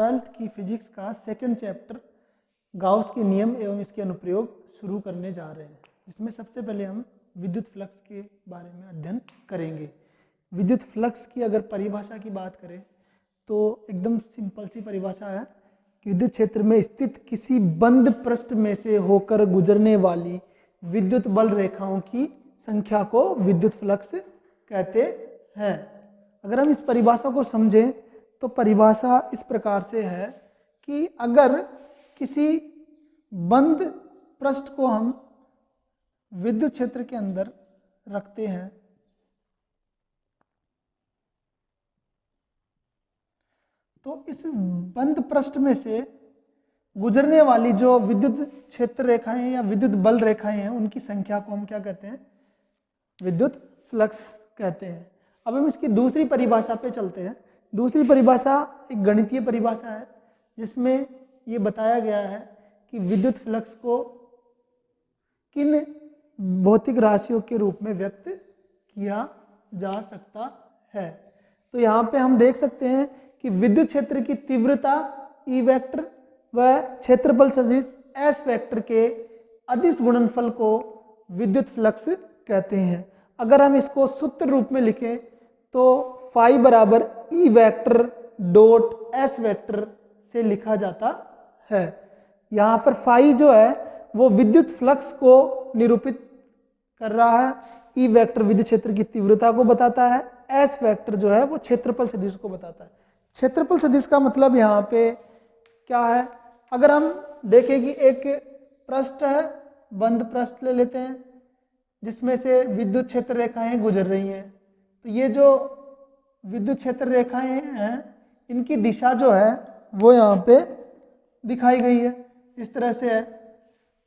12th की physics का second chapter Gauss के नियम एवं इसके अनुप्रयोग शुरू करने जा रहे हैं, जिसमें सबसे पहले हम विद्युत फ्लक्स के बारे में अध्ययन करेंगे। विद्युत फ्लक्स की अगर परिभाषा की बात करें तो एकदम सिंपल सी परिभाषा है कि विद्युत क्षेत्र में स्थित किसी बंद पृष्ठ में से होकर गुजरने वाली विद्युत बल रेखाओं की संख्या को विद्युत फ्लक्स कहते हैं। अगर हम इस परिभाषा को समझें तो परिभाषा इस प्रकार से है कि अगर किसी बंद पृष्ठ को हम विद्युत क्षेत्र के अंदर रखते हैं तो इस बंद पृष्ठ में से गुजरने वाली जो विद्युत क्षेत्र रेखाएं या विद्युत बल रेखाएं हैं उनकी संख्या को हम क्या कहते हैं? विद्युत फ्लक्स कहते हैं। अब हम इसकी दूसरी परिभाषा पे चलते हैं। दूसरी परिभाषा एक गणितीय परिभाषा है जिसमें ये बताया गया है कि विद्युत फ्लक्स को किन भौतिक राशियों के रूप में व्यक्त किया जा सकता है। तो यहाँ पे हम देख सकते हैं कि विद्युत क्षेत्र की तीव्रता ई वेक्टर व क्षेत्रफल सदिश एस वेक्टर के अदिश गुणनफल को विद्युत फ्लक्स कहते हैं। अगर हम इसको सूत्र रूप में लिखें तो फाई बराबर E vector dot S vector से लिखा जाता है। यहाँ पर फाई जो है वो विद्युत फ्लक्स को निरूपित कर रहा है, ई वेक्टर विद्युत क्षेत्र की तीव्रता को बताता है, एस वेक्टर जो है वो क्षेत्रफल सदिश को बताता है। क्षेत्रफल सदिश का मतलब यहाँ पे क्या है? अगर हम देखें कि एक पृष्ठ है, बंद पृष्ठ ले लेते हैं जिसमें से विद्युत क्षेत्र रेखाएं गुजर रही हैं, तो ये जो विद्युत क्षेत्र रेखाएं हैं इनकी दिशा जो है वो यहाँ पे दिखाई गई है, इस तरह से है।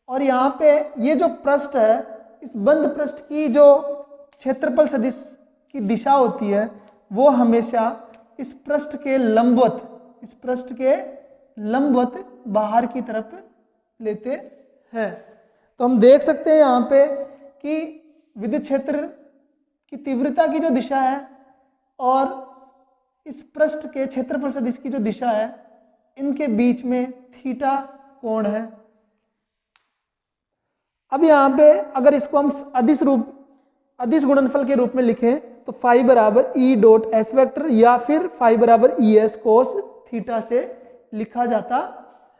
और यहाँ पे ये जो पृष्ठ है, इस बंद पृष्ठ की जो क्षेत्रफल सदिश की दिशा होती है वो हमेशा इस पृष्ठ के लंबवत बाहर की तरफ लेते हैं। तो हम देख सकते हैं यहाँ पे कि विद्युत क्षेत्र की तीव्रता की जो दिशा है और इस पृष्ठ के क्षेत्रफल सदिश की जो दिशा है इनके बीच में थीटा कोण है। अब यहाँ पे अगर इसको हम अदिश गुणनफल के रूप में लिखें तो फाई बराबर ई डॉट एस वेक्टर या फिर फाई बराबर ई एस कोस थीटा से लिखा जाता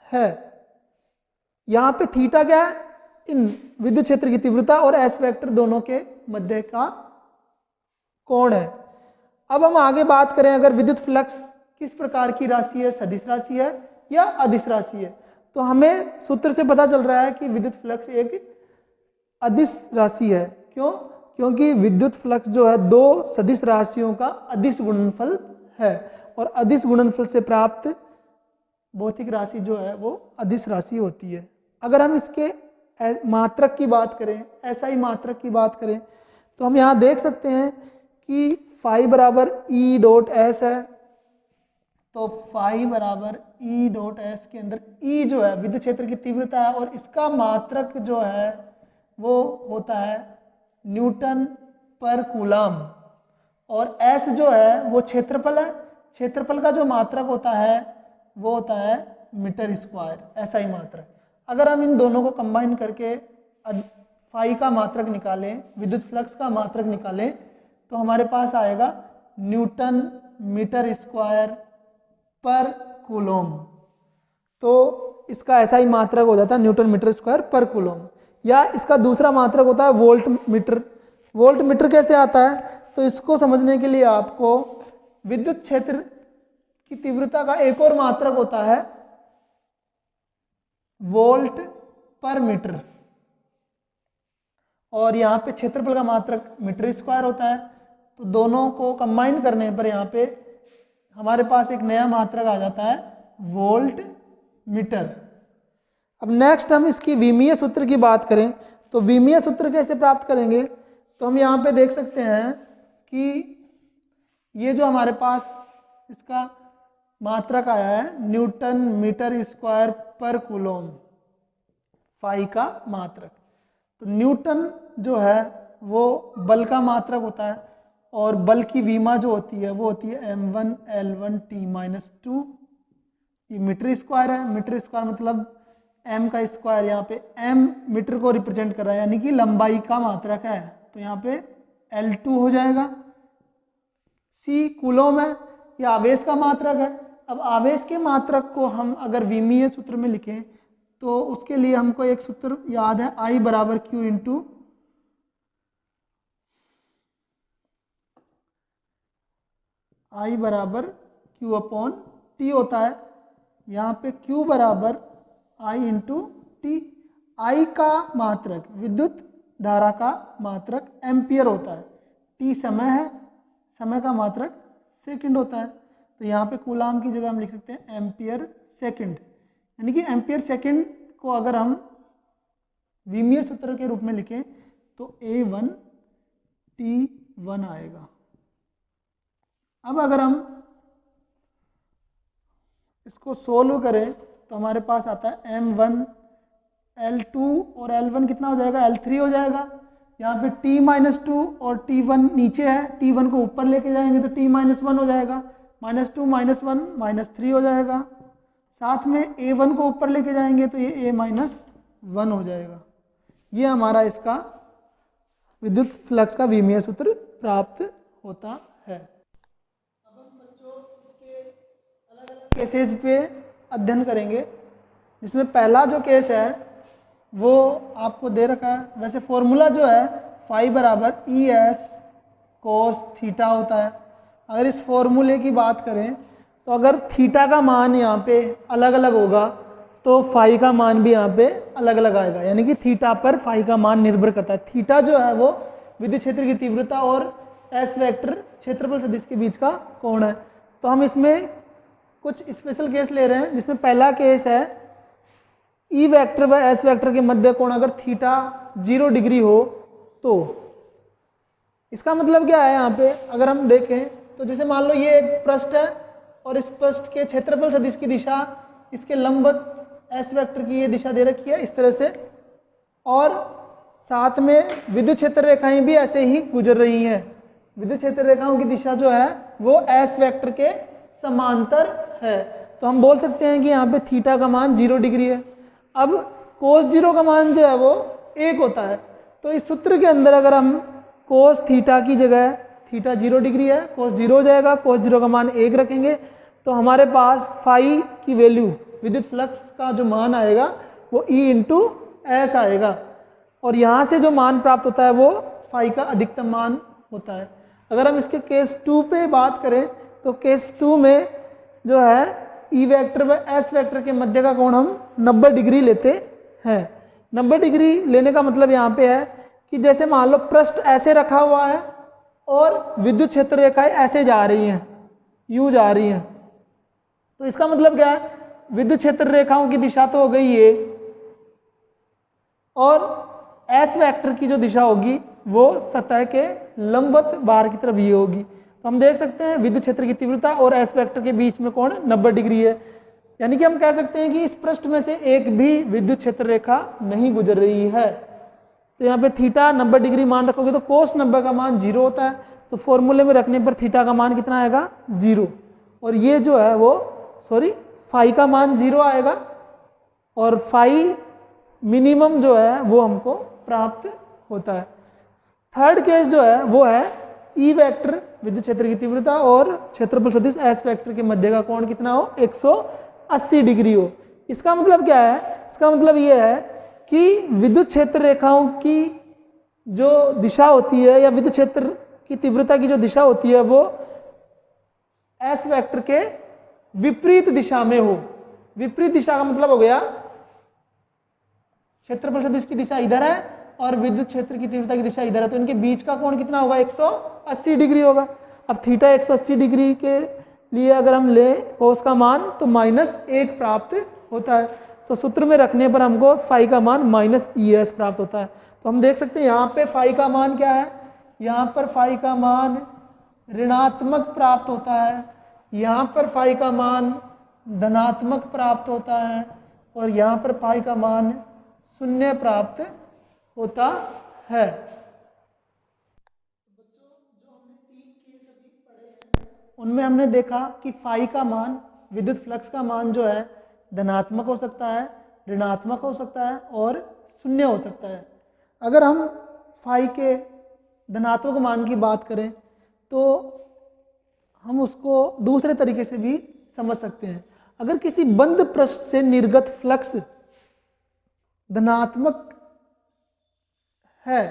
है। यहाँ पे थीटा क्या है? इन विद्युत क्षेत्र की तीव्रता और एस वेक्टर दोनों के मध्य का कोण है। अब हम आगे बात करें, अगर विद्युत फ्लक्स किस प्रकार की राशि है, सदिश राशि है या अदिश राशि है, तो हमें सूत्र से पता चल रहा है कि विद्युत फ्लक्स एक अदिश राशि है। क्यों? क्योंकि विद्युत फ्लक्स जो है दो सदिश राशियों का अदिश गुणनफल है और अदिश गुणनफल से प्राप्त भौतिक राशि जो है वो अदिश राशि होती है। अगर हम इसके मात्रक की बात करें, एसआई मात्रक की बात करें, तो हम यहाँ देख सकते हैं कि फाई बराबर ई डॉट एस है। तो फाई बराबर ई डॉट एस के अंदर ई जो है विद्युत क्षेत्र की तीव्रता है और इसका मात्रक जो है वो होता है न्यूटन पर कूलम, और एस जो है वो क्षेत्रफल है। क्षेत्रफल का जो मात्रक होता है वो होता है मीटर स्क्वायर, एसआई मात्रक। अगर हम इन दोनों को कंबाइन करके फाई का मात्रक निकालें, विद्युत फ्लक्स का मात्रक निकालें, तो हमारे पास आएगा न्यूटन मीटर स्क्वायर पर कूलम। तो इसका एसआई मात्रक हो जाता है न्यूटन मीटर स्क्वायर पर कूलम। या इसका दूसरा मात्रक होता है वोल्ट मीटर। वोल्ट मीटर कैसे आता है? तो इसको समझने के लिए आपको विद्युत क्षेत्र की तीव्रता का एक और मात्रक होता है वोल्ट पर मीटर, और यहाँ पे क्षेत्रफल का मात्रक मीटर स्क्वायर होता है। तो दोनों को कंबाइन करने पर यहाँ पे हमारे पास एक नया मात्रक आ जाता है वोल्ट मीटर। अब नेक्स्ट हम इसकी विमीय सूत्र की बात करें तो विमीय सूत्र कैसे प्राप्त करेंगे? तो हम यहाँ पे देख सकते हैं कि ये जो हमारे पास इसका मात्रक आया है न्यूटन मीटर स्क्वायर पर कूलम, फाई का मात्रक। तो न्यूटन जो है वो बल का मात्रक होता है और बल की विमा जो होती है वो होती है m1 L1 T-2 ये मीटर स्क्वायर है, मीटर स्क्वायर मतलब m का स्क्वायर, यहाँ पे m मीटर को रिप्रेजेंट कर रहा है यानी कि लंबाई का मात्रक है, तो यहाँ पे L2 हो जाएगा। c कूलम है, ये आवेश का मात्रक है। अब आवेश के मात्रक को हम अगर विमीय सूत्र में लिखें तो उसके लिए हमको एक सूत्र याद है, I बराबर Q इंटू I बराबर Q अपॉन T होता है। यहाँ पे Q बराबर I इंटू टी। I का मात्रक विद्युत धारा का मात्रक एम्पियर होता है, T समय है, समय का मात्रक सेकंड होता है। तो यहाँ पे कूलाम की जगह हम लिख सकते हैं एम्पियर सेकंड, यानी कि एम्पियर सेकंड को अगर हम विमीय सूत्र के रूप में लिखें तो A1 T1 आएगा। अब अगर हम इसको सोल्व करें तो हमारे पास आता है M1 L2 और L1 कितना हो जाएगा, L3 हो जाएगा। यहाँ पे T-2 और T1 नीचे है, T1 को ऊपर लेके जाएंगे तो T-1 हो जाएगा, -2 -1 -3 हो जाएगा। साथ में A1 को ऊपर लेके जाएंगे तो ये A-1 हो जाएगा। ये हमारा इसका विद्युत फ्लक्स का विमीय सूत्र प्राप्त होता है। अब हम बच्चों इसके अलग-अलग केसेस पे अध्ययन करेंगे, जिसमें पहला जो केस है वो आपको दे रखा है। वैसे फॉर्मूला जो है फाई बराबर ES कोस थीटा होता है। अगर इस फॉर्मूले की बात करें तो अगर थीटा का मान यहाँ पे अलग अलग होगा तो फाई का मान भी यहाँ पे अलग अलग आएगा, यानी कि थीटा पर फाई का मान निर्भर करता है। थीटा जो है वो विद्युत क्षेत्र की तीव्रता और एस वेक्टर क्षेत्रफल सदिश के बीच का कोण है। तो हम इसमें कुछ स्पेशल केस ले रहे हैं, जिसमें पहला केस है ई वेक्टर व एस वेक्टर के मध्य कोण अगर थीटा 0 डिग्री हो तो। इसका मतलब क्या है, यहाँ पे अगर हम देखें तो जैसे मान लो ये एक पृष्ठ है और इस पृष्ठ के क्षेत्रफल सदिश की दिशा इसके लंबवत एस वेक्टर की ये दिशा दे रखी है इस तरह से, और साथ में विद्युत क्षेत्र रेखाएं भी ऐसे ही गुजर रही हैं। विद्युत क्षेत्र रेखाओं की दिशा जो है वो एस वेक्टर के समांतर है। तो हम बोल सकते हैं कि यहाँ पे थीटा का मान 0 डिग्री है। अब कोस 0 का मान जो है वो 1 होता है। तो इस सूत्र के अंदर अगर हम कोस थीटा की जगह, थीटा 0 डिग्री है, कोस 0 हो जाएगा, कोस 0 का मान 1 रखेंगे तो हमारे पास फाई की वैल्यू, विद्युत फ्लक्स का जो मान आएगा वो E इंटू एस आएगा, और यहाँ से जो मान प्राप्त होता है वो फाई का अधिकतम मान होता है। अगर हम इसके केस 2 पे बात करें तो केस 2 में जो है ई वेक्टर व एस वेक्टर के मध्य का कोण हम 90 डिग्री लेते हैं। 90 डिग्री लेने का मतलब यहाँ पे है कि जैसे मान लो पृष्ठ ऐसे रखा हुआ है और विद्युत क्षेत्र रेखाएं ऐसे जा रही हैं, यूं जा रही हैं, तो इसका मतलब क्या है, विद्युत क्षेत्र रेखाओं की दिशा तो हो गई ये, और एस वेक्टर की जो दिशा होगी वो सतह के लंबवत बाहर की तरफ ये होगी। तो हम देख सकते हैं विद्युत क्षेत्र की तीव्रता और एस वेक्टर के बीच में कोण 90 डिग्री है, यानी कि हम कह सकते हैं कि इस पृष्ठ में से एक भी विद्युत क्षेत्र रेखा नहीं गुजर रही है। तो यहाँ पे थीटा 90 डिग्री मान रखोगे तो कोस 90 का मान 0 होता है, तो फॉर्मूले में रखने पर थीटा का मान कितना आएगा, 0, और ये जो है वो फाई का मान 0 आएगा, और फाई मिनिमम जो है वो हमको प्राप्त होता है। थर्ड केस जो है वो है ई वेक्टर विद्युत क्षेत्र की तीव्रता और क्षेत्रफल सदिश एस वेक्टर के मध्य का कोण कितना हो, 180 डिग्री हो। इसका मतलब क्या है, इसका मतलब ये है कि विद्युत क्षेत्र रेखाओं की जो दिशा होती है या विद्युत क्षेत्र की तीव्रता की जो दिशा होती है वो एस वेक्टर के विपरीत दिशा में हो। विपरीत दिशा का मतलब हो गया क्षेत्रफल सदिश की दिशा इधर है और विद्युत क्षेत्र की तीव्रता की दिशा इधर है, तो इनके बीच का कोण कितना होगा, 180 डिग्री होगा। अब थीटा 180 डिग्री के लिए अगर हम ले कोस का मान तो -1 प्राप्त होता है। तो सूत्र में रखने पर हमको फाई का मान -ES प्राप्त होता है। तो हम देख सकते हैं यहाँ पे फाई का मान क्या है, यहाँ पर फाई का मान ऋणात्मक प्राप्त होता है, यहाँ पर फाई का मान धनात्मक प्राप्त होता है, और यहाँ पर फाई का मान 0 प्राप्त होता है। बच्चों जो हमने 3 केस अभी पढ़े हैं उनमें हमने देखा कि फाई का मान विद्युत फ्लक्स का मान जो है धनात्मक हो सकता है, ऋणात्मक हो सकता है और शून्य हो सकता है। अगर हम फाई के धनात्मक मान की बात करें तो हम उसको दूसरे तरीके से भी समझ सकते हैं। अगर किसी बंद पृष्ठ से निर्गत फ्लक्स धनात्मक है,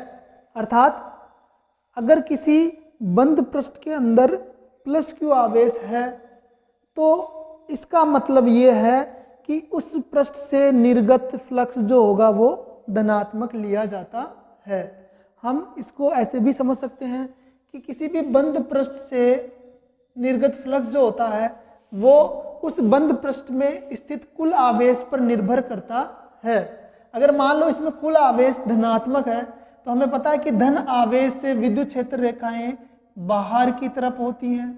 अर्थात अगर किसी बंद पृष्ठ के अंदर प्लस क्यू आवेश है, तो इसका मतलब ये है कि उस पृष्ठ से निर्गत फ्लक्स जो होगा वो धनात्मक लिया जाता है। हम इसको ऐसे भी समझ सकते हैं कि किसी भी बंद पृष्ठ से निर्गत फ्लक्स जो होता है वो उस बंद पृष्ठ में स्थित कुल आवेश पर निर्भर करता है। अगर मान लो इसमें कुल आवेश धनात्मक है तो हमें पता है कि धन आवेश से विद्युत क्षेत्र रेखाएं बाहर की तरफ होती हैं,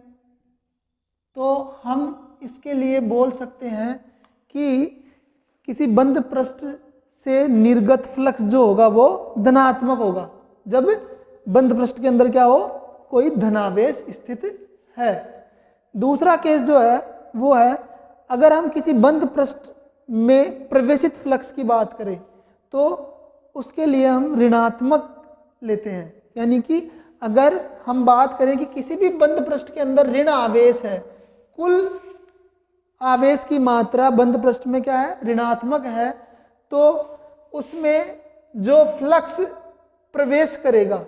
तो हम इसके लिए बोल सकते हैं कि किसी बंद पृष्ठ से निर्गत फ्लक्स जो होगा वो धनात्मक होगा जब बंद पृष्ठ के अंदर क्या हो, कोई धनावेश स्थित है। दूसरा केस जो है वो है अगर हम किसी बंद पृष्ठ में प्रवेशित फ्लक्स की बात करें तो उसके लिए हम ऋणात्मक लेते हैं। यानी कि अगर हम बात करें कि किसी भी बंद पृष्ठ के अंदर ऋण आवेश है, कुल आवेश की मात्रा बंद पृष्ठ में क्या है, ऋणात्मक है, तो उसमें जो फ्लक्स प्रवेश करेगा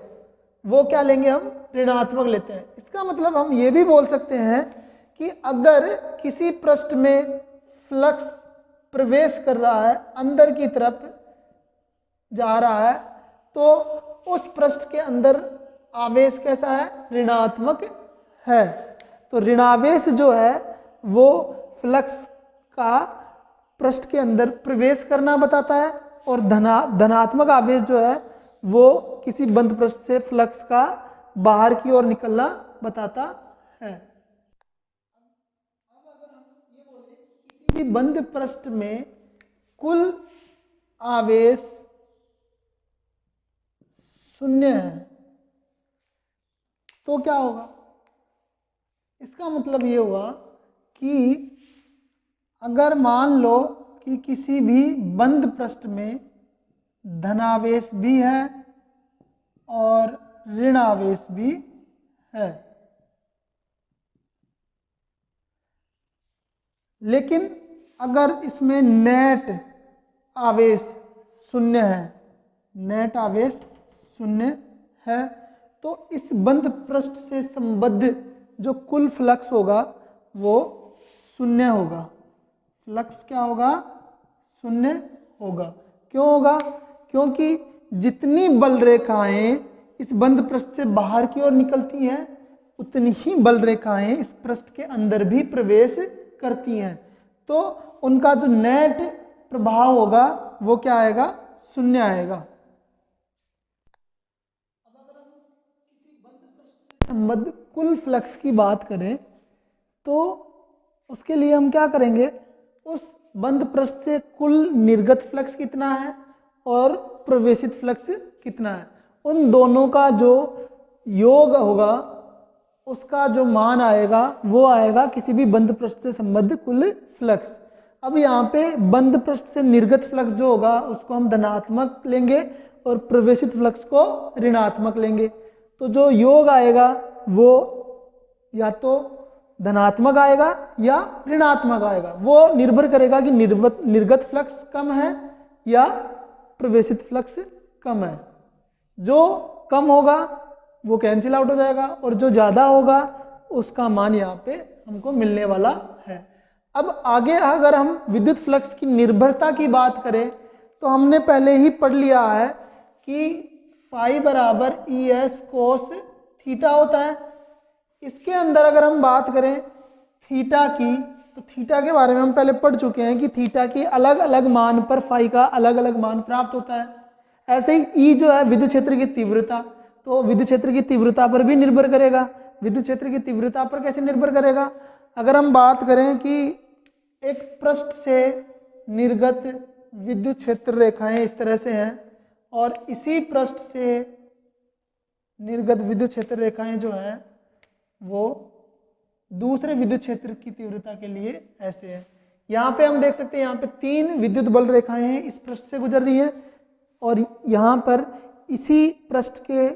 वो क्या लेंगे, हम ऋणात्मक लेते हैं। इसका मतलब हम ये भी बोल सकते हैं कि अगर किसी पृष्ठ में फ्लक्स प्रवेश कर रहा है, अंदर की तरफ जा रहा है, तो उस पृष्ठ के अंदर आवेश कैसा है, ऋणात्मक है। तो ऋणावेश जो है वो फ्लक्स का पृष्ठ के अंदर प्रवेश करना बताता है और धनात्मक आवेश जो है वो किसी बंद पृष्ठ से फ्लक्स का बाहर की ओर निकलना बताता है। अब अगर हम ये बोले किसी भी बंद पृष्ठ में कुल आवेश शून्य है तो क्या होगा, इसका मतलब ये हुआ कि अगर मान लो कि किसी भी बंद पृष्ठ में धनावेश भी है और ऋण आवेश भी है, लेकिन अगर इसमें नेट आवेश शून्य है, नेट आवेश शून्य है, तो इस बंद पृष्ठ से संबद्ध जो कुल फ्लक्स होगा वो शून्य होगा। फ्लक्स क्या होगा, शून्य होगा। क्यों होगा, क्योंकि जितनी बल रेखाएं इस बंद पृष्ठ से बाहर की ओर निकलती हैं उतनी ही बल रेखाएं इस पृष्ठ के अंदर भी प्रवेश करती हैं, तो उनका जो नेट प्रभाव होगा वो क्या आएगा, शून्य आएगा। अब अगर हम किसी बंद पृष्ठ से संबद्ध कुल फ्लक्स की बात करें तो उसके लिए हम क्या करेंगे, उस बंद पृष्ठ से कुल निर्गत फ्लक्स कितना है और प्रवेशित फ्लक्स कितना है, उन दोनों का जो योग होगा उसका जो मान आएगा वो आएगा किसी भी बंद पृष्ठ से संबद्ध कुल फ्लक्स। अब यहाँ पे बंद पृष्ठ से निर्गत फ्लक्स जो होगा उसको हम धनात्मक लेंगे और प्रवेशित फ्लक्स को ऋणात्मक लेंगे, तो जो योग आएगा वो या तो धनात्मक आएगा या ऋणात्मक आएगा। वो निर्भर करेगा कि निर्गत फ्लक्स कम है या प्रवेशित फ्लक्स कम है। जो कम होगा वो कैंसिल आउट हो जाएगा और जो ज़्यादा होगा उसका मान यहाँ पे हमको मिलने वाला है। अब आगे अगर हम विद्युत फ्लक्स की निर्भरता की बात करें तो हमने पहले ही पढ़ लिया है कि फाई बराबर ई एस कोस थीटा होता है। इसके अंदर अगर हम बात करें थीटा की, तो थीटा के बारे में हम पहले पढ़ चुके हैं कि थीटा की अलग अलग मान पर फाई का अलग अलग मान प्राप्त होता है। ऐसे ही ई जो है विद्युत क्षेत्र की तीव्रता, तो विद्युत क्षेत्र की तीव्रता पर भी निर्भर करेगा। विद्युत क्षेत्र की तीव्रता पर कैसे निर्भर करेगा, अगर हम बात करें कि एक पृष्ठ से निर्गत विद्युत क्षेत्र रेखाएं इस तरह से हैं और इसी पृष्ठ से निर्गत विद्युत क्षेत्र रेखाएं जो है वो दूसरे विद्युत क्षेत्र की तीव्रता के लिए ऐसे है। यहाँ पे हम देख सकते हैं, यहाँ पे 3 विद्युत बल रेखाएं हैं इस पृष्ठ से गुजर रही है, और यहाँ पर इसी पृष्ठ के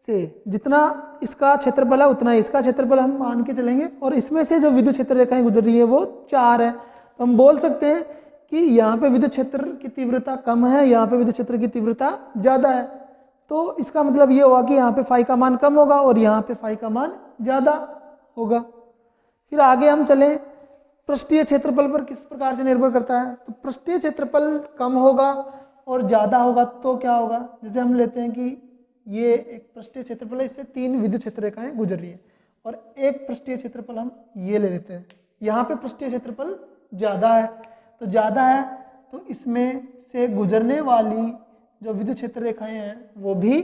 से जितना इसका क्षेत्रफल है उतना इसका क्षेत्रफल हम मान के चलेंगे, और इसमें से जो विद्युत क्षेत्र रेखाएं गुजर रही है वो 4 है। तो हम बोल सकते हैं कि यहाँ पे विद्युत क्षेत्र की तीव्रता कम है, यहाँ पे विद्युत क्षेत्र की तीव्रता ज़्यादा है। तो इसका मतलब ये हुआ कि यहाँ पे फाई का मान कम होगा और यहाँ पे फाई का मान ज़्यादा होगा। फिर आगे हम चलें, पृष्ठीय क्षेत्रफल पर किस प्रकार से निर्भर करता है। तो पृष्ठीय क्षेत्रफल कम होगा और ज़्यादा होगा तो क्या होगा, जैसे हम लेते हैं कि ये एक पृष्ठीय क्षेत्रफल है, इससे 3 विद्युत क्षेत्र रेखाएं गुजर रही है, और एक पृष्ठीय क्षेत्रफल हम ये ले लेते हैं। यहाँ पे पृष्ठीय क्षेत्रफल ज़्यादा है, तो ज़्यादा है तो इसमें से गुजरने वाली जो विद्युत क्षेत्र रेखाएं हैं वो भी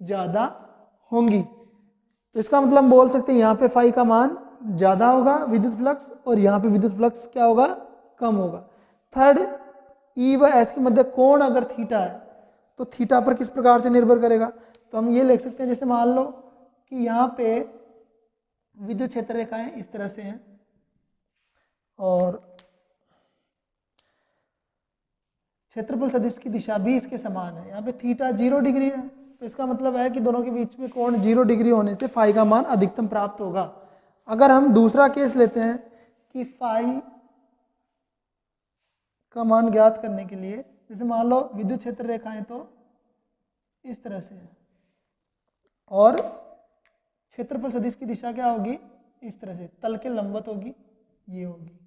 ज़्यादा होंगी। तो इसका मतलब हम बोल सकते हैं यहाँ पे फाई का मान ज़्यादा होगा विद्युत फ्लक्स, और यहाँ पे विद्युत फ्लक्स क्या होगा, कम होगा। थर्ड, ई व एस के मध्य कोण अगर थीटा है तो थीटा पर किस प्रकार से निर्भर करेगा। तो हम ये लिख सकते हैं, जैसे मान लो कि यहाँ पे विद्युत क्षेत्र रेखाएं इस तरह से हैं और क्षेत्रफल सदिश की दिशा भी इसके समान है। यहाँ पे थीटा 0 डिग्री है, तो इसका मतलब है कि दोनों के बीच में कोण 0 डिग्री होने से फाई का मान अधिकतम प्राप्त होगा। अगर हम दूसरा केस लेते हैं कि फाई का मान ज्ञात करने के लिए, जैसे मान लो विद्युत क्षेत्र रेखाएं तो इस तरह से है और क्षेत्रफल सदिश की दिशा क्या होगी, इस तरह से तल के लंबवत होगी, ये होगी।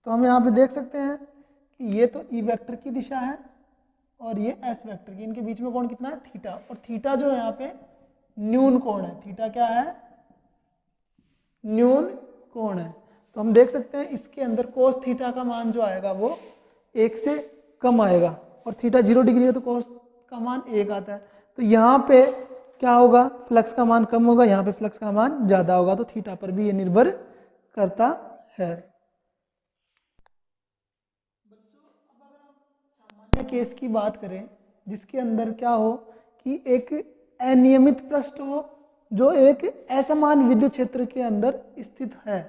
तो हम यहाँ पे देख सकते हैं कि ये तो ई वेक्टर की दिशा है और ये एस वेक्टर की, इनके बीच में कोण कितना है, थीटा। और थीटा जो है यहाँ पे न्यून कोण है, थीटा क्या है, न्यून कोण है। तो हम देख सकते हैं इसके अंदर कोस थीटा का मान जो आएगा वो 1 से कम आएगा, और थीटा 0 डिग्री है तो कोस का मान 1 आता है। तो यहाँ पे क्या होगा, फ्लक्स का मान कम होगा, यहाँ पे फ्लक्स का मान ज़्यादा होगा। तो थीटा पर भी ये निर्भर करता है। सामान्य केस की बात करें जिसके अंदर क्या हो कि एक अनियमित पृष्ठ हो जो एक असमान विद्युत क्षेत्र के अंदर स्थित है,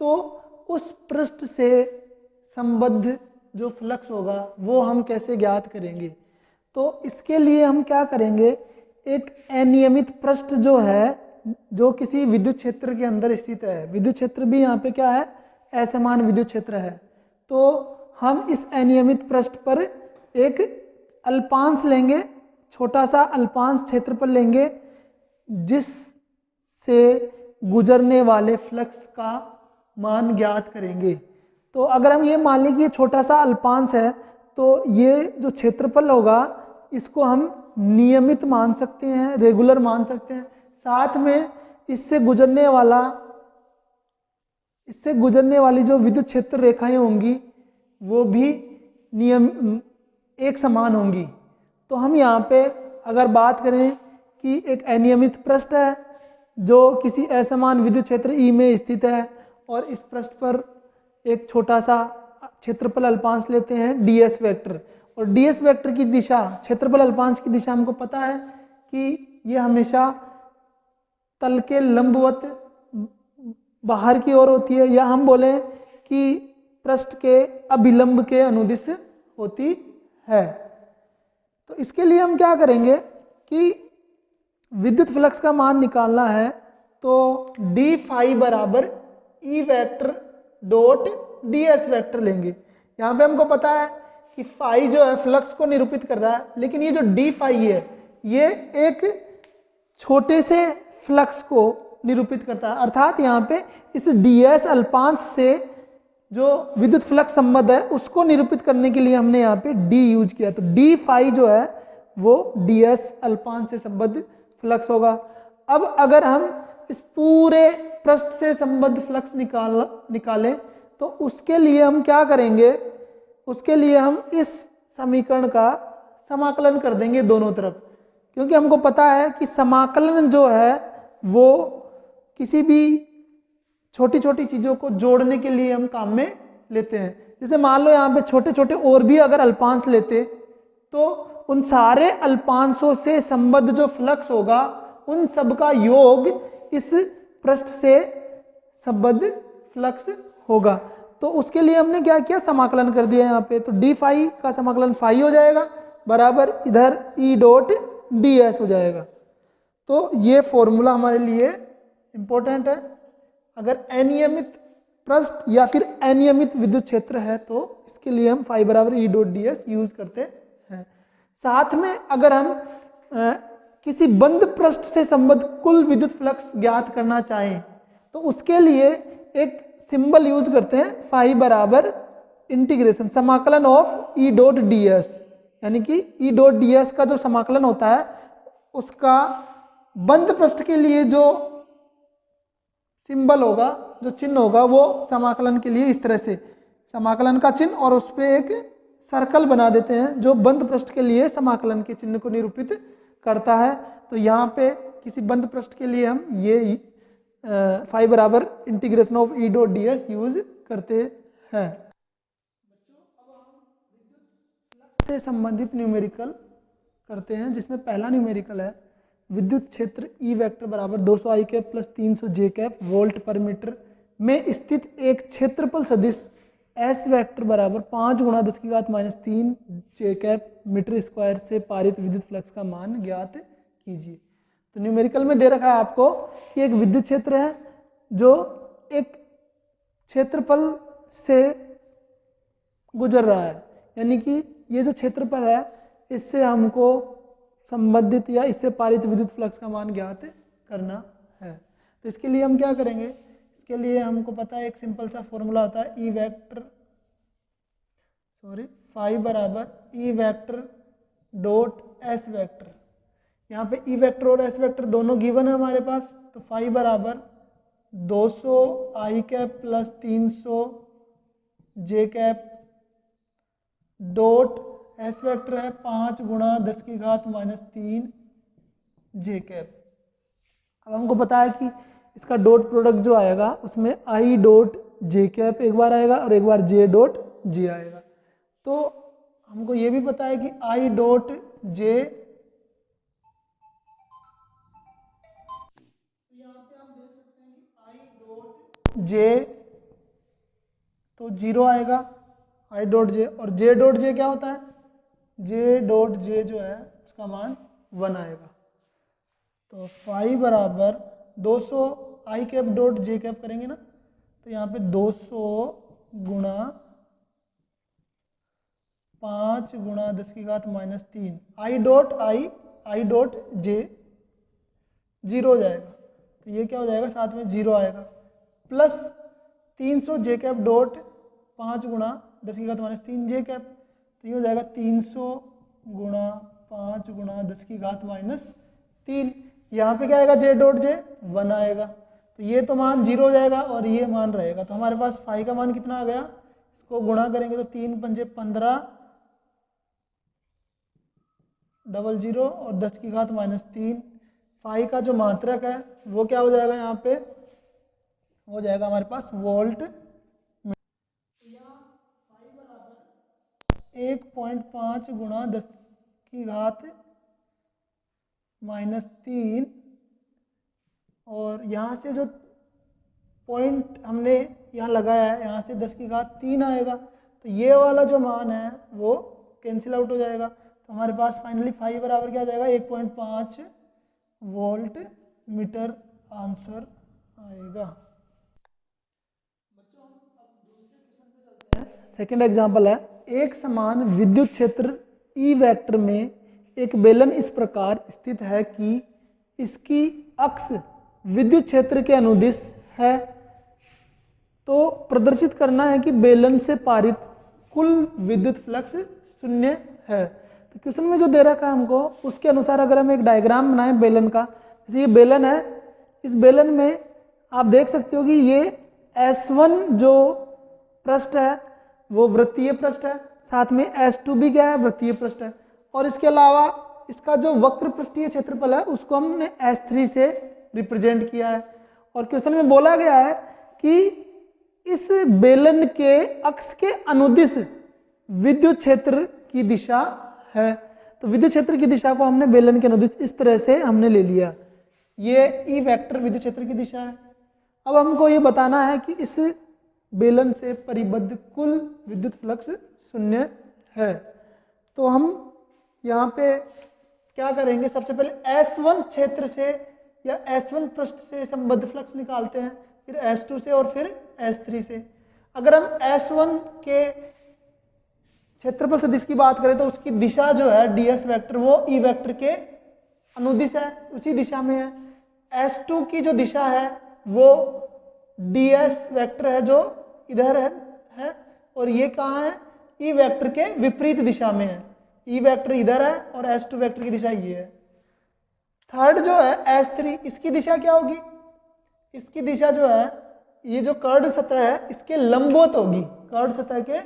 तो उस पृष्ठ से संबद्ध जो फ्लक्स होगा वो हम कैसे ज्ञात करेंगे। तो इसके लिए हम क्या करेंगे, एक अनियमित पृष्ठ जो है जो किसी विद्युत क्षेत्र के अंदर स्थित है, विद्युत क्षेत्र भी यहाँ पे क्या है, असमान विद्युत क्षेत्र है, तो हम इस अनियमित पृष्ठ पर एक अल्पांश लेंगे, छोटा सा अल्पांश क्षेत्रफल लेंगे जिससे गुजरने वाले फ्लक्स का मान ज्ञात करेंगे। तो अगर हम ये मान लें कि ये छोटा सा अल्पांश है तो ये जो क्षेत्रफल होगा इसको हम नियमित मान सकते हैं, रेगुलर मान सकते हैं। साथ में इससे गुजरने वाली जो विद्युत क्षेत्र रेखाएं होंगी वो भी एक समान होंगी। तो हम यहाँ पे अगर बात करें कि एक अनियमित पृष्ठ है जो किसी असमान विद्युत क्षेत्र ई में स्थित है और इस पृष्ठ पर एक छोटा सा क्षेत्रफल अल्पांश लेते हैं ds वेक्टर, और ds वेक्टर की दिशा, क्षेत्रफल अल्पांश की दिशा हमको पता है कि ये हमेशा तल के लंबवत बाहर की ओर होती है, या हम बोलें कि पृष्ठ के अभिलंब के अनुदिश होती है। तो इसके लिए हम क्या करेंगे कि विद्युत फ्लक्स का मान निकालना है, तो डी फाई बराबर E vector dot ds vector लेंगे। यहाँ पे हमको पता है कि फाई जो है फ्लक्स को निरूपित कर रहा है, लेकिन ये जो डी फाई है ये एक छोटे से फ्लक्स को निरूपित करता है, अर्थात यहाँ पे इस ds अल्पांश से जो विद्युत फ्लक्स संबंध है उसको निरूपित करने के लिए हमने यहाँ पे d यूज किया। तो डी फाई जो है वो ds अल्पांश से संबद्ध फ्लक्स होगा। अब अगर हम इस पूरे पृष्ठ से संबद्ध फ्लक्स निकालें तो उसके लिए हम क्या करेंगे, उसके लिए हम इस समीकरण का समाकलन कर देंगे दोनों तरफ, क्योंकि हमको पता है कि समाकलन जो है वो किसी भी छोटी छोटी चीज़ों को जोड़ने के लिए हम काम में लेते हैं। जैसे मान लो यहाँ पे छोटे छोटे और भी अगर अल्पांश लेते तो उन सारे अल्पांशों से संबद्ध जो फ्लक्स होगा उन सब का योग इस पृष्ठ से संबद्ध फ्लक्स होगा। तो उसके लिए हमने क्या किया, समाकलन कर दिया यहाँ पे। तो डी फाई का समाकलन फाई हो जाएगा बराबर इधर ई डॉट डी एस हो जाएगा। तो ये फॉर्मूला हमारे लिए इंपॉर्टेंट है। अगर अनियमित पृष्ठ या फिर अनियमित विद्युत क्षेत्र है तो इसके लिए हम फाई बराबर E dot D S use करते हैं। साथ में अगर हम किसी बंद पृष्ठ से संबद्ध कुल विद्युत फ्लक्स ज्ञात करना चाहें तो उसके लिए एक सिंबल यूज करते हैं, फाई बराबर इंटीग्रेशन समाकलन of E dot D S, यानी कि ई डॉट डी एस का जो समाकलन होता है उसका बंद पृष्ठ के लिए जो सिंबल होगा, जो चिन्ह होगा, वो समाकलन के लिए इस तरह से समाकलन का चिन्ह और उस पर एक सर्कल बना देते हैं जो बंद पृष्ठ के लिए समाकलन के चिन्ह को निरूपित करता है। तो यहाँ पे किसी बंद पृष्ठ के लिए हम ये फाई बराबर integration of E dot D S use करते हैं। बच्चों अब हम विद्युत फ्लक्स से संबंधित न्यूमेरिकल करते हैं, जिसमें पहला न्यूमेरिकल है विद्युत क्षेत्र ई वेक्टर बराबर 200 आई कैप प्लस 300 जे कैप वोल्ट पर मीटर में स्थित एक क्षेत्रफल सदिश एस वेक्टर बराबर 5 गुणा 10 की घात -3 जे कैप मीटर स्क्वायर से पारित विद्युत फ्लक्स का मान ज्ञात कीजिए। तो न्यूमेरिकल में दे रखा है आपको कि एक विद्युत क्षेत्र है जो एक क्षेत्रफल से गुजर रहा है, यानी कि ये जो क्षेत्रफल है इससे हमको संबंधित या इससे पारित विद्युत फ्लक्स का मान ज्ञात करना है। तो इसके लिए हम क्या करेंगे, इसके लिए हमको पता है एक सिंपल सा फॉर्मूला होता है ई वेक्टर फाई बराबर E vector dot S vector. यहाँ पे ई वेक्टर और एस वेक्टर दोनों गिवन है हमारे पास। तो फाई बराबर 200 आई कैप प्लस 300 जे कैप डॉट एस वेक्टर है 5 गुणा 10 की घात -3 जे कैप। अब हमको पता है कि इसका डॉट प्रोडक्ट जो आएगा उसमें आई डॉट जे कैप एक बार आएगा और एक बार जे डॉट जे आएगा। तो हमको ये भी पता है कि आई डॉट जे, यहाँ पे हम देख सकते हैं कि आई डॉट जे तो 0 आएगा, आई डॉट जे, और जे डॉट जे क्या होता है, जे डॉट जे जो है उसका मान 1 आएगा। तो फाई बराबर 200 आई कैप डॉट जे कैप करेंगे ना, तो यहाँ पे 200 गुणा 5 गुणा 10 की घात -3 आई डॉट जे 0 हो जाएगा। तो ये क्या हो जाएगा, साथ में 0 आएगा, प्लस 300 जे कैप डॉट 5 गुणा 10 की घात -3 जे कैप। तो ये हो जाएगा 300 गुणा 5 गुणा 10 की घात -3। यहाँ पे क्या आएगा, जे डॉट जे 1 आएगा। तो ये तो मान 0 हो जाएगा और ये मान रहेगा। तो हमारे पास फाई का मान कितना आ गया, इसको गुणा करेंगे तो 3 पंजे 15 00 और 10 की घात -3। फाई का जो मात्रक है वो क्या हो जाएगा, यहाँ पे हो जाएगा हमारे पास वोल्ट। 1.5 गुणा 10 की घात -3 और यहाँ से जो पॉइंट हमने यहाँ लगाया है यहाँ से 10 की घात 3 आएगा। तो ये वाला जो मान है वो कैंसिल आउट हो जाएगा। तो हमारे पास फाइनली फाई बराबर क्या आ जाएगा, 1.5 वोल्ट मीटर आंसर आएगा। बच्चों हम अब दूसरे क्वेश्चन पे चलते हैं। सेकंड एग्जांपल है, एक समान विद्युत क्षेत्र ई वेक्टर में एक बेलन इस प्रकार स्थित है कि इसकी अक्ष विद्युत क्षेत्र के अनुदिश है। तो प्रदर्शित करना है कि बेलन से पारित कुल विद्युत फ्लक्स 0 है। तो क्वेश्चन में जो दे रखा है हमको उसके अनुसार अगर हम एक डायग्राम बनाएं बेलन का, जैसे ये बेलन है, इस बेलन में आप देख सकते हो कि ये S1 जो पृष्ठ है वो वृत्तीय पृष्ठ है, साथ में S2 भी क्या है, वृत्तीय पृष्ठ है, और इसके अलावा इसका जो वक्र पृष्ठीय क्षेत्रफल है उसको हमने S3 से रिप्रेजेंट किया है। और क्वेश्चन में बोला गया है कि इस बेलन के अक्ष के अनुदिश विद्युत क्षेत्र की दिशा है। तो विद्युत क्षेत्र की दिशा को हमने बेलन के अनुदिश इस तरह से हमने ले लिया। ये ई वेक्टर विद्युत क्षेत्र की दिशा है। अब हमको ये बताना है कि इस बेलन से परिबद्ध कुल विद्युत फ्लक्स शून्य है। तो हम यहाँ पे क्या करेंगे, सबसे पहले S1 क्षेत्र से या S1 पृष्ठ से संबद्ध फ्लक्स निकालते हैं, फिर S2 से और फिर S3 से। अगर हम S1 के क्षेत्रफल सदिश की बात करें तो उसकी दिशा जो है ds वेक्टर वो E वेक्टर के अनुदिश है, उसी दिशा में है। S2 की जो दिशा है वो ds वेक्टर है जो इधर है और ये कहाँ है, E वेक्टर के विपरीत दिशा में है। E वेक्टर इधर है और S2 वेक्टर की दिशा ये है। थर्ड जो है S3, इसकी दिशा क्या होगी, इसकी दिशा जो है ये जो कर्ड सतह है इसके लंबवत होगी, कर्ड सतह के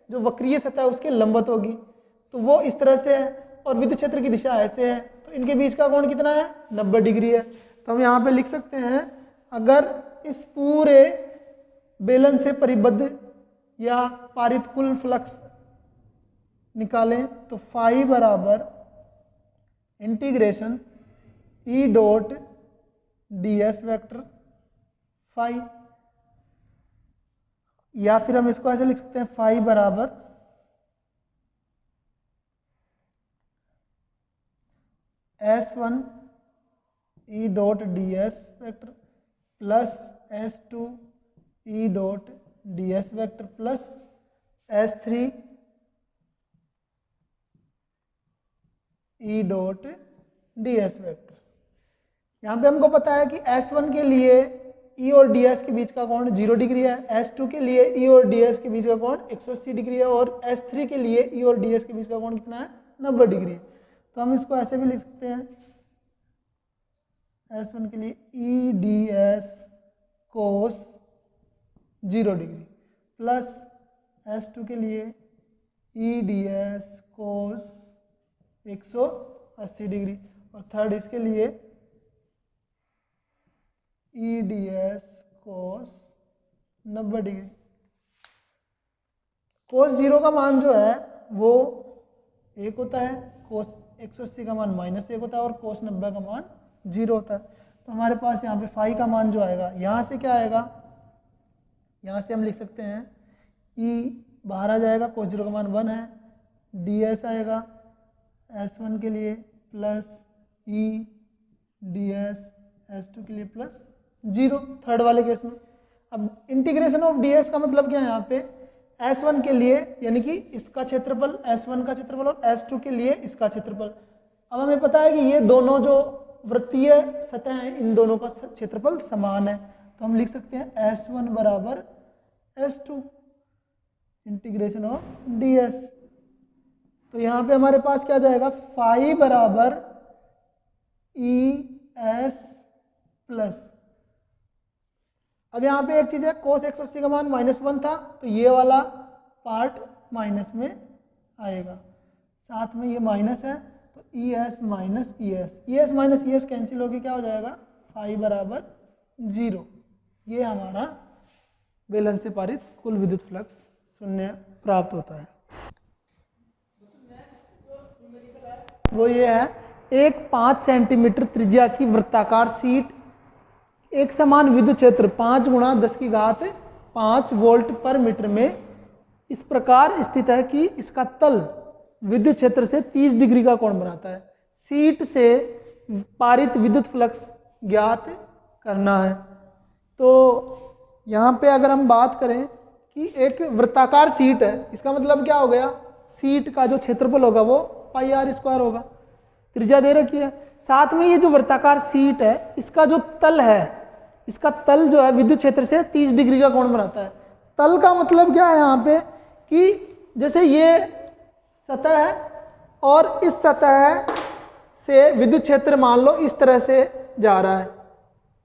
जो वक्रीय सतह है उसके लंबवत होगी, तो वो इस तरह से है और विद्युत क्षेत्र की दिशा ऐसे है, तो इनके बीच का कोण कितना है, 90 डिग्री है। तो हम यहाँ पे लिख सकते हैं, अगर इस पूरे बेलन से परिबद्ध या पारित कुल फ्लक्स निकालें तो फाई बराबर integration e dot ds vector phi, या फिर हम इसको ऐसे लिख सकते हैं, फाई बराबर S1 ई dot ds vector plus S2 ई dot ds vector plus S3 ई डॉट ds वेक्टर। यहाँ पे हमको पता है कि S1 के लिए E और ds के बीच का कोण 0 डिग्री है, S2 के लिए E और ds के बीच का कोण 180 डिग्री है और S3 के लिए E और ds के बीच का कोण कितना है, 90 डिग्री। तो हम इसको ऐसे भी लिख सकते हैं, S1 के लिए E ds cos 0 degree plus S2 के लिए E ds cos 180 डिग्री और थर्ड इसके लिए E ds cos 90 degree. cos 0 का मान जो है वो 1 होता है, cos 180 का मान -1 होता है और cos 90 का मान 0 होता है। तो हमारे पास यहाँ पे फाई का मान जो आएगा, यहाँ से क्या आएगा, यहाँ से हम लिख सकते हैं E बाहर आ जाएगा, cos 0 का मान 1 है, ds आएगा S1 के लिए प्लस E ds S2 के लिए प्लस 0 थर्ड वाले केस में। अब इंटीग्रेशन ऑफ ds का मतलब क्या है, यहाँ पे S1 के लिए यानी कि इसका क्षेत्रफल S1 का क्षेत्रफल और S2 के लिए इसका क्षेत्रफल। अब हमें पता है कि ये दोनों जो वृत्तीय सतह हैं इन दोनों का क्षेत्रफल समान है, तो हम लिख सकते हैं S1 बराबर S2 इंटीग्रेशन ऑफ ds। तो यहाँ पे हमारे पास क्या जाएगा, फाई बराबर ES प्लस, अब यहाँ पे एक चीज है, cos 180 का मान -1 था तो ये वाला पार्ट माइनस में आएगा, साथ में ये माइनस है तो ES minus ES minus ES cancel होके क्या हो जाएगा, फाई बराबर 0। ये हमारा बेलन से पारित कुल विद्युत फ्लक्स शून्य प्राप्त होता है। वो ये है, एक 5 सेंटीमीटर त्रिज्या की वृत्ताकार शीट एक समान विद्युत क्षेत्र 5 × 10⁵ वोल्ट पर मीटर में इस प्रकार स्थित है कि इसका तल विद्युत क्षेत्र से 30 डिग्री का कोण बनाता है। शीट से पारित विद्युत फ्लक्स ज्ञात करना है। तो यहाँ पे अगर हम बात करें कि एक वृत्ताकार शीट है, इसका मतलब क्या हो गया, शीट का जो क्षेत्रफल होगा वो πr² होगा, त्रिज्या दे रखी है। साथ में ये जो वृत्ताकार शीट है इसका जो तल है, इसका तल जो है विद्युत क्षेत्र से 30 डिग्री का कोण बनाता है। तल का मतलब क्या है यहाँ पे कि जैसे ये सतह है और इस सतह से विद्युत क्षेत्र मान लो इस तरह से जा रहा है,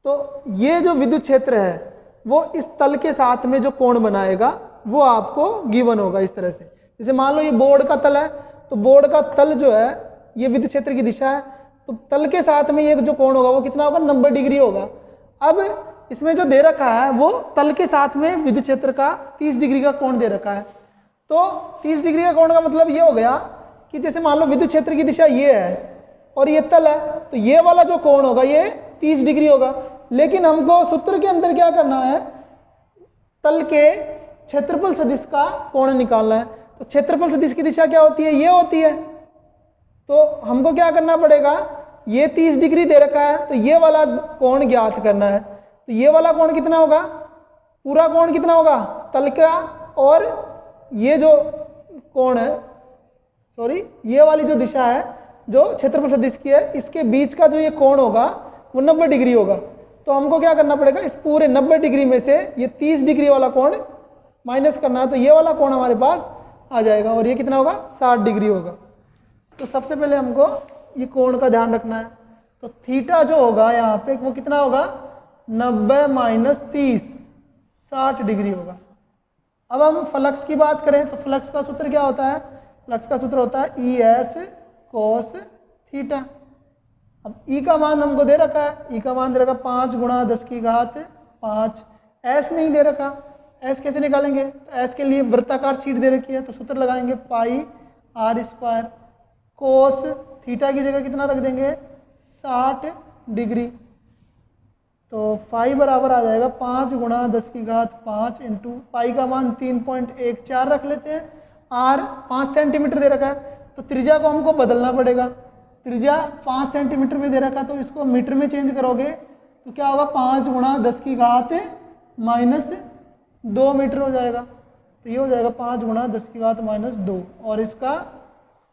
तो ये जो विद्युत क्षेत्र है वो इस तल के साथ में जो कोण बनाएगा वो आपको गिवन होगा इस तरह से। जैसे मान लो ये बोर्ड का तल है, तो बोर्ड का तल जो है ये विद्युत क्षेत्र की दिशा है, तो तल के साथ में ये जो कोण होगा वो कितना होगा, 90 डिग्री होगा। अब इसमें जो दे रखा है वो तल के साथ में विद्युत क्षेत्र का 30 डिग्री का कोण दे रखा है। तो 30 डिग्री का कोण का मतलब ये हो गया कि जैसे मान लो विद्युत क्षेत्र की दिशा ये है और ये तल है, तो ये वाला जो कोण होगा ये 30 डिग्री होगा। लेकिन हमको सूत्र के अंदर क्या करना है, तल के क्षेत्रफल सदिश का कोण निकालना है। तो क्षेत्रफल सदिश की दिशा क्या होती है, ये होती है। तो हमको क्या करना पड़ेगा, ये 30 डिग्री दे रखा है, तो ये वाला कोण ज्ञात करना है। तो ये वाला कोण कितना होगा, पूरा कोण कितना होगा तल का, और ये जो कोण है, सॉरी ये वाली जो दिशा है जो क्षेत्रफल सदिश की है, इसके बीच का जो ये कोण होगा वो 90 डिग्री होगा। तो हमको क्या करना पड़ेगा, इस पूरे 90 डिग्री में से ये 30 डिग्री वाला कोण माइनस करना है। तो ये वाला कोण हमारे पास आ जाएगा, और ये कितना होगा 60 डिग्री होगा। तो सबसे पहले हमको ये कोण का ध्यान रखना है। तो थीटा जो होगा यहाँ पे वो कितना होगा, 90 माइनस 30, 60 डिग्री होगा। अब हम फ्लक्स की बात करें तो फ्लक्स का सूत्र क्या होता है, फ्लक्स का सूत्र होता है ई एस कोस थीटा। अब ई का मान हमको दे रखा है, ई का मान दे रखा 5 गुणा 10 की घात 5। एस नहीं दे रखा, एस कैसे निकालेंगे, तो एस के लिए वृत्ताकार शीट दे रखी है, तो सूत्र लगाएंगे पाई आर स्क्वायर। कोस थीटा की जगह कितना रख देंगे 60 डिग्री। तो फाई बराबर आ जाएगा 5 गुणा 10 की घात 5 इंटू पाई का मान 3.14 रख लेते हैं। आर 5 सेंटीमीटर दे रखा है, तो त्रिज्या को हमको बदलना पड़ेगा। त्रिज्या 5 सेंटीमीटर में दे रखा है, तो इसको मीटर में चेंज करोगे तो क्या होगा 5 गुणा 10 की घात माइनस 2 मीटर हो जाएगा। तो ये हो जाएगा 5 गुणा 10 की घात माइनस 2, और इसका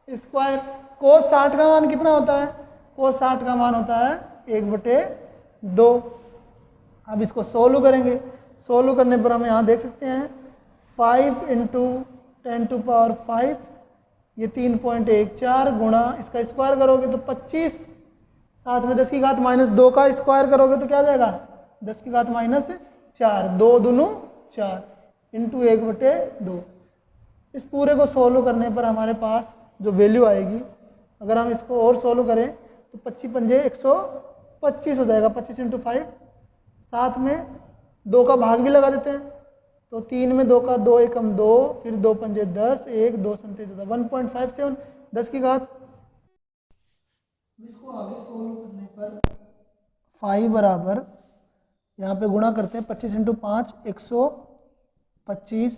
स्क्वायर। कोस 60 का मान कितना होता है, कोस 60 का मान होता है 1/2। अब इसको सोल्व करेंगे, सोल्व करने पर हम यहाँ देख सकते हैं 5 इंटू 10⁵, ये 3.14 गुणा इसका स्क्वायर करोगे तो 25, साथ में 10 की घात माइनस 2 का स्क्वायर करोगे तो क्या आ जाएगा 10 की घात माइनस 4, 2 दूनी 4 इंटू 1/2। इस पूरे को सोल्व करने पर हमारे पास जो वैल्यू आएगी, अगर हम इसको और सोल्व करें तो 25 पंजे 125 हो जाएगा, 25 इंटू 5। साथ में 2 का भाग भी लगा देते हैं, तो 3 में 2 का 2 एकम 2, फिर 2 पंजे 10, 1 2 संते 1.57 10 की घात। इसको आगे सोल्व करने पर फाई बराबर यहाँ पे गुणा करते हैं 25 इंटू 5 125,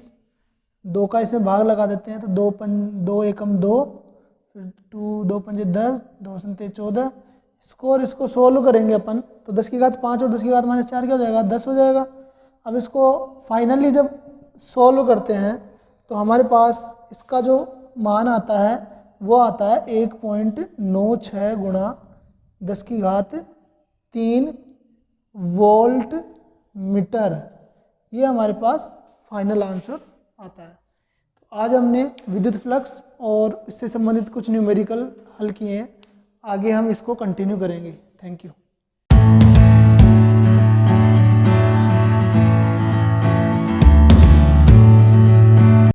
2 का इसमें भाग लगा देते हैं, तो 2 एकम 2, फिर 2 पंजे 10, 2 संते 14। इसको सोल्व करेंगे अपन, तो 10 की घात 5 और 10 की घात माइनस 4 क्या हो जाएगा 10 हो जाएगा। अब इसको फाइनली जब सोल्व करते हैं तो हमारे पास इसका जो मान आता है वो आता है 1.96 गुणा 10 की घात 3 वोल्ट मीटर। ये हमारे पास फाइनल आंसर आता है। तो आज हमने विद्युत फ्लक्स और इससे संबंधित कुछ न्यूमेरिकल हल किए हैं, आगे हम इसको कंटिन्यू करेंगे। Thank you.